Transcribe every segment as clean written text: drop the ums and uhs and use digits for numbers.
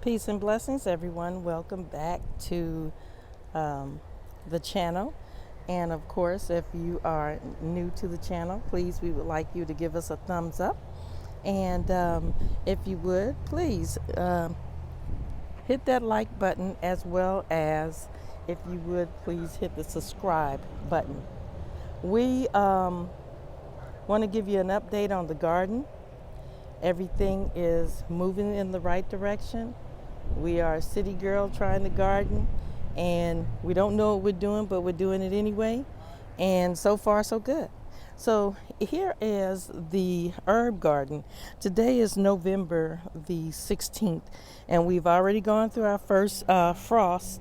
Peace and blessings, everyone. Welcome back to the channel. And of course, if you are new to the channel, please, we would like you to give us a thumbs up. And if you would, please hit that like button, as well as, if you would, please hit the subscribe button. We want to give you an update on the garden. Everything is moving in the right direction. We are a city girl trying to garden, and we don't know what we're doing, but we're doing it anyway. And so far, so good. So here is the herb garden. Today is November the 16th, and we've already gone through our first frost,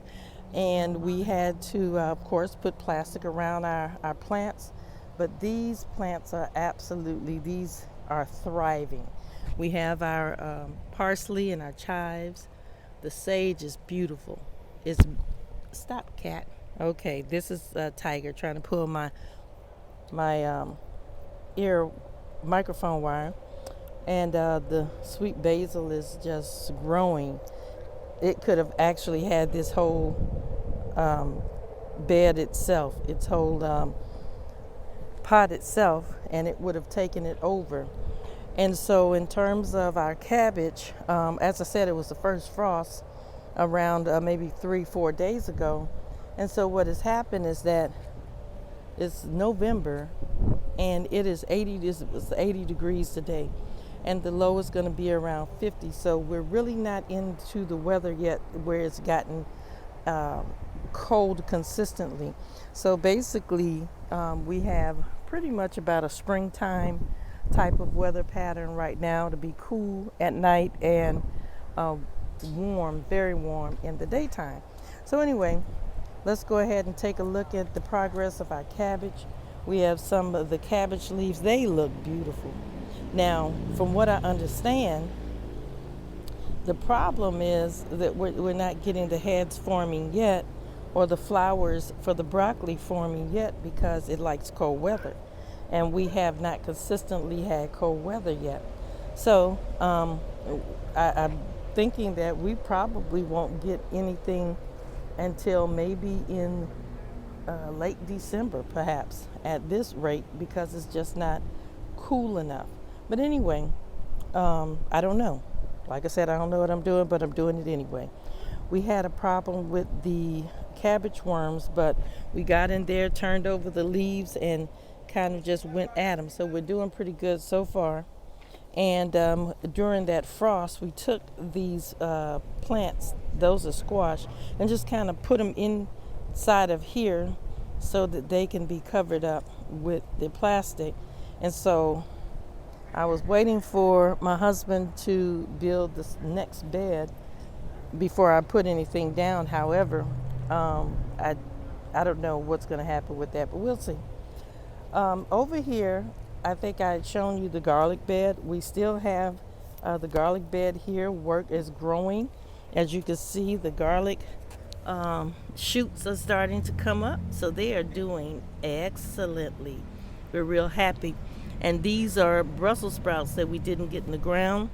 and we had to, of course, put plastic around our plants. But these plants are these are thriving. We have our parsley and our chives. The sage is beautiful. Stop, cat. Okay, this is a tiger trying to pull my ear microphone wire. And the sweet basil is just growing. It could have actually had this whole bed itself, its whole pot itself, and it would have taken it over. And so in terms of our cabbage, as I said, it was the first frost around maybe 3-4 days ago. And so what has happened is that it's November, and it was 80 degrees today, and the low is going to be around 50. So we're really not into the weather yet where it's gotten cold consistently. So basically we have pretty much about a springtime type of weather pattern right now, to be cool at night and warm, very warm in the daytime. So anyway, let's go ahead and take a look at the progress of our cabbage. We have some of the cabbage leaves. They look beautiful. Now, from what I understand, the problem is that we're not getting the heads forming yet, or the flowers for the broccoli forming yet, because it likes cold weather. And we have not consistently had cold weather yet. So I'm thinking that we probably won't get anything until maybe in late December, perhaps, at this rate, because it's just not cool enough. But anyway, I don't know. Like I said, I don't know what I'm doing, but I'm doing it anyway. We had a problem with the cabbage worms, but we got in there, turned over the leaves, and kind of just went at them. So we're doing pretty good so far. And during that frost, we took these plants, those are squash, and just kind of put them inside of here so that they can be covered up with the plastic. And so I was waiting for my husband to build this next bed before I put anything down. However, I don't know what's going to happen with that, but we'll see. Over here, I think I had shown you the garlic bed. We still have the garlic bed here. Work is growing. As you can see, the garlic shoots are starting to come up. So they are doing excellently. We're real happy. And these are Brussels sprouts that we didn't get in the ground.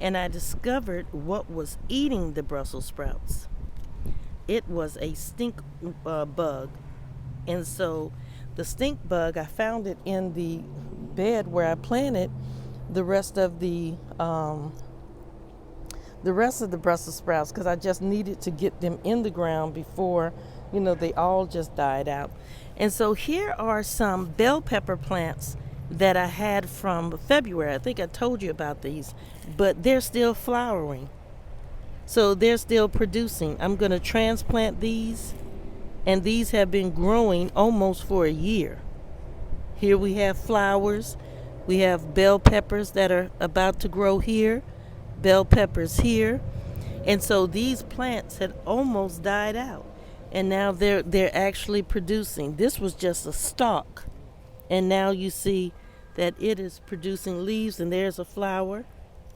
And I discovered what was eating the Brussels sprouts. It was a stink bug. And so the stink bug, I found it in the bed where I planted the rest of the Brussels sprouts, because I just needed to get them in the ground before, they all just died out. And so here are some bell pepper plants that I had from February. I think I told you about these, but they're still flowering. So they're still producing. I'm going to transplant these. And these have been growing almost for a year. Here we have flowers. We have bell peppers that are about to grow here. Bell peppers here. And so these plants had almost died out. And now they're actually producing. This was just a stalk. And now you see that it is producing leaves. And there's a flower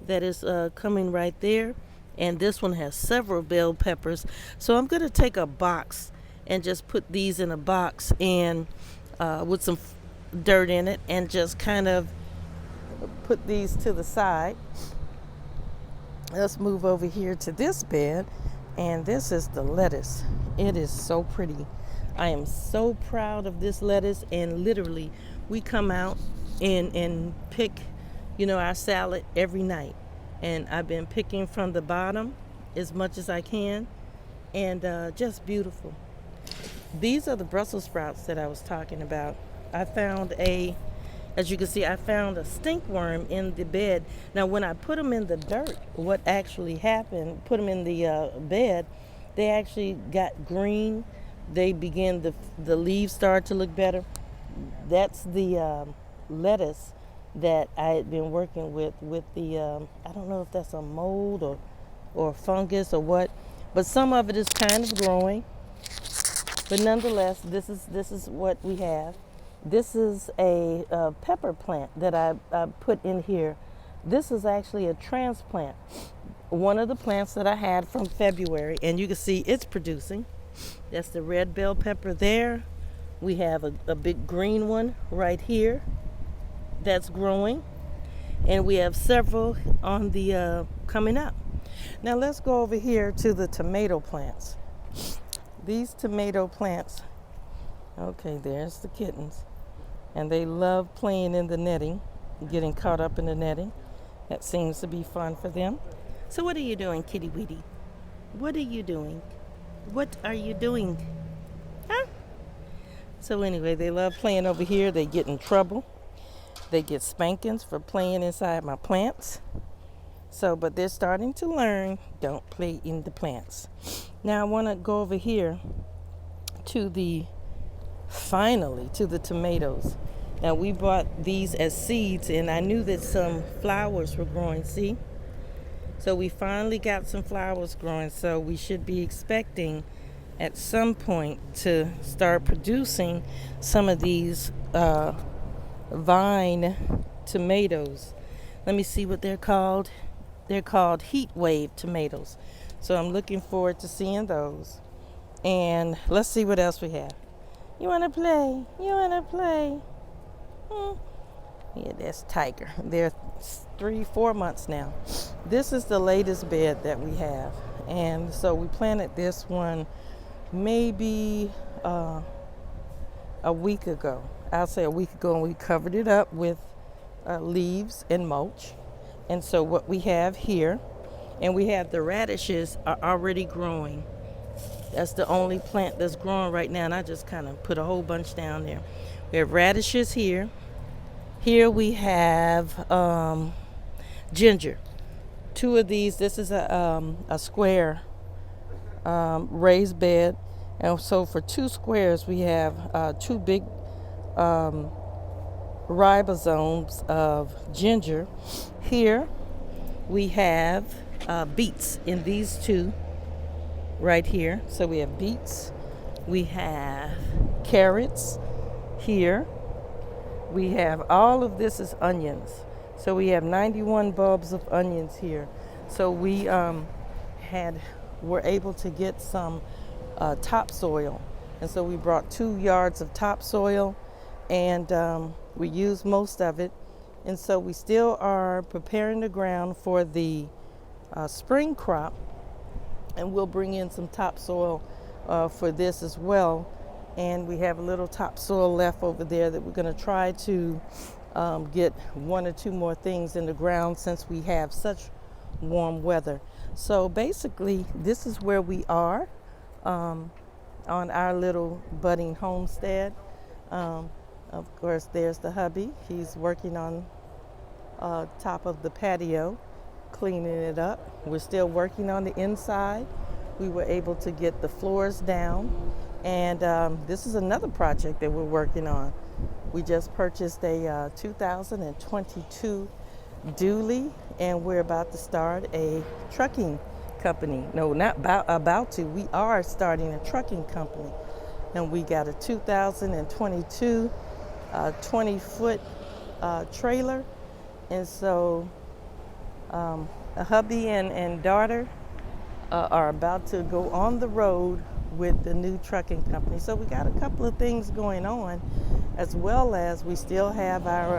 that is coming right there. And this one has several bell peppers. So I'm going to take a box and just put these in a box and with some dirt in it, and just kind of put these to the side. Let's move over here to this bed, and this is the lettuce. It is so pretty. I am so proud of this lettuce, and literally we come out and pick, our salad every night. And I've been picking from the bottom as much as I can, and just beautiful. These are the Brussels sprouts that I was talking about. I found as you can see, I found a stink worm in the bed. Now, when I put them in the dirt, what actually happened, put them in the bed, they actually got green. They began, the leaves started to look better. That's the lettuce that I had been working with the, I don't know if that's a mold or fungus or what, but some of it is kind of growing. But nonetheless, this is what we have. This is a pepper plant that I put in here. This is actually a transplant. One of the plants that I had from February, and you can see it's producing. That's the red bell pepper there. We have a big green one right here that's growing. And we have several on the coming up. Now let's go over here to the tomato plants. These tomato plants, okay, there's the kittens. And they love playing in the netting, getting caught up in the netting. That seems to be fun for them. So what are you doing, kitty weedy? What are you doing? What are you doing? Huh? So anyway, they love playing over here. They get in trouble. They get spankings for playing inside my plants. But they're starting to learn, don't play in the plants. Now I want to go over here to the tomatoes. Now we bought these as seeds, and I knew that some flowers were growing, see? So we finally got some flowers growing, so we should be expecting at some point to start producing some of these vine tomatoes. Let me see what they're called. They're called heat wave tomatoes. So I'm looking forward to seeing those. And let's see what else we have. You want to play? You want to play? Yeah, that's Tiger. They're 3-4 months now. This is the latest bed that we have. And so we planted this one maybe a week ago. I'll say a week ago, and we covered it up with leaves and mulch. And so what we have here, and we have the radishes are already growing. That's the only plant that's growing right now, and I just kind of put a whole bunch down there. We have radishes here. Here we have ginger. Two of these. This is a square raised bed, and so for 2 squares we have 2 big ribosomes of ginger. Here we have beets in these 2 right here. So we have beets, we have carrots here, we have all of this is onions. So we have 91 bulbs of onions here. So we were able to get some topsoil, and so we brought 2 yards of topsoil, and we used most of it. And so we still are preparing the ground for the spring crop, and we'll bring in some topsoil for this as well. And we have a little topsoil left over there that we're going to try to get 1 or 2 more things in the ground since we have such warm weather. So basically, this is where we are on our little budding homestead. Of course, there's the hubby. He's working on top of the patio, cleaning it up. We're still working on the inside. We were able to get the floors down, and this is another project that we're working on. We just purchased a 2022 dually, and we're about to start a trucking company. No, not about to. We are starting a trucking company, and we got a 2022 20-foot trailer. And so a hubby and daughter are about to go on the road with the new trucking company. So we got a couple of things going on, as well as we still have our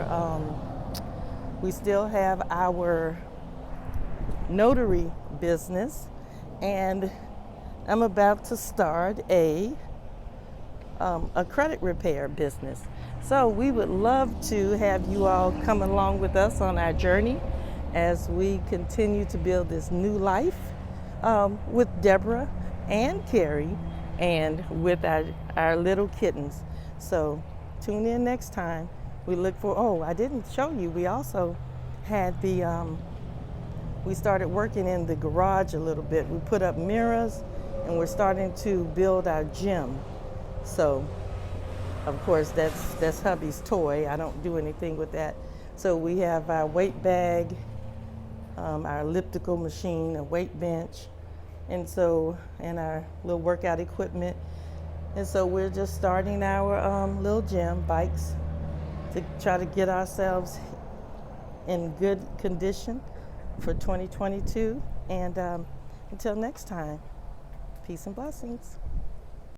notary business, and I'm about to start a credit repair business. So we would love to have you all come along with us on our journey as we continue to build this new life with Deborah and Carrie and with our little kittens. So tune in next time. We look for, oh, I didn't show you, we also had we started working in the garage a little bit. We put up mirrors and we're starting to build our gym. So of course that's hubby's toy. I don't do anything with that. So we have our weight bag, our elliptical machine, a weight bench, and our little workout equipment. And so we're just starting our little gym, bikes, to try to get ourselves in good condition for 2022. And until next time, peace and blessings.